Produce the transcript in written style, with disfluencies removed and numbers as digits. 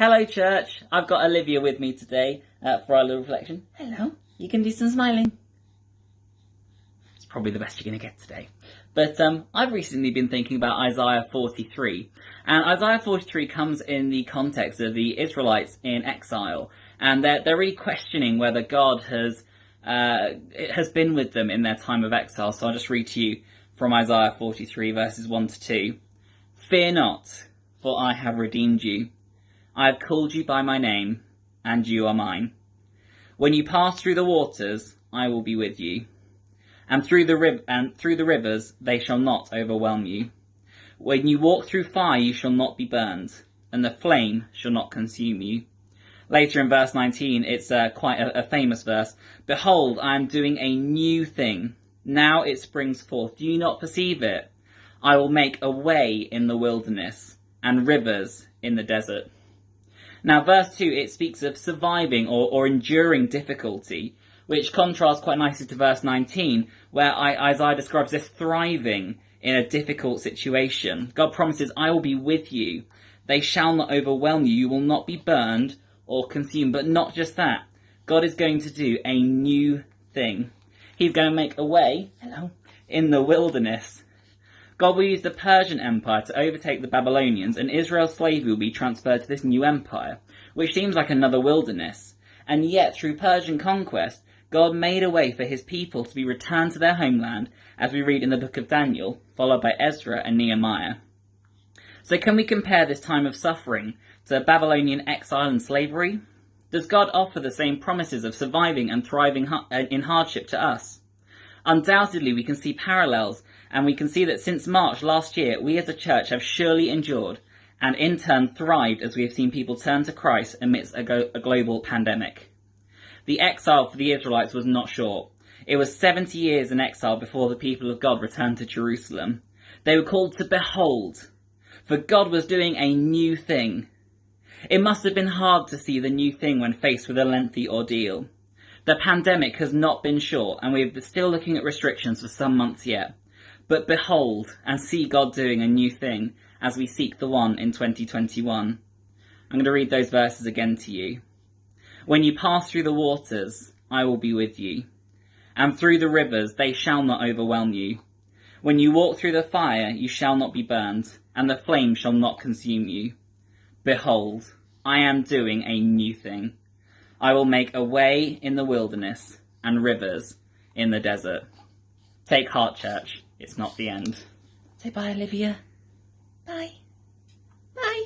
Hello, church. I've got Olivia with me today for our little reflection. Hello. You can do some smiling. It's probably the best you're going to get today. But I've recently been thinking about Isaiah 43. And Isaiah 43 comes in the context of the Israelites in exile. And they're really questioning whether God has been with them in their time of exile. So I'll just read to you from Isaiah 43, verses 1 to 2. Fear not, for I have redeemed you. I have called you by my name, and you are mine. When you pass through the waters, I will be with you. And through the rivers, they shall not overwhelm you. When you walk through fire, you shall not be burned, and the flame shall not consume you. Later in verse 19, it's quite a famous verse. Behold, I am doing a new thing. Now it springs forth. Do you not perceive it? I will make a way in the wilderness and rivers in the desert. Now, verse 2, it speaks of surviving or enduring difficulty, which contrasts quite nicely to verse 19, where Isaiah describes this thriving in a difficult situation. God promises, I will be with you. They shall not overwhelm you. You will not be burned or consumed. But not just that. God is going to do a new thing. He's going to make a way in the wilderness. God will use the Persian Empire to overtake the Babylonians, and Israel's slavery will be transferred to this new empire, which seems like another wilderness. And yet, through Persian conquest, God made a way for his people to be returned to their homeland, as we read in the book of Daniel, followed by Ezra and Nehemiah. So can we compare this time of suffering to Babylonian exile and slavery? Does God offer the same promises of surviving and thriving in hardship to us? Undoubtedly, we can see parallels, and we can see that since March last year, we as a church have surely endured and in turn thrived as we have seen people turn to Christ amidst a global pandemic. The exile for the Israelites was not short. It was 70 years in exile before the people of God returned to Jerusalem. They were called to behold, for God was doing a new thing. It must have been hard to see the new thing when faced with a lengthy ordeal. The pandemic has not been short, and we are still looking at restrictions for some months yet. But behold and see God doing a new thing as we seek the one in 2021. I'm going to read those verses again to you. When you pass through the waters, I will be with you. And through the rivers, they shall not overwhelm you. When you walk through the fire, you shall not be burned, and the flame shall not consume you. Behold, I am doing a new thing. I will make a way in the wilderness and rivers in the desert. Take heart, church. It's not the end. Say bye, Olivia. Bye. Bye.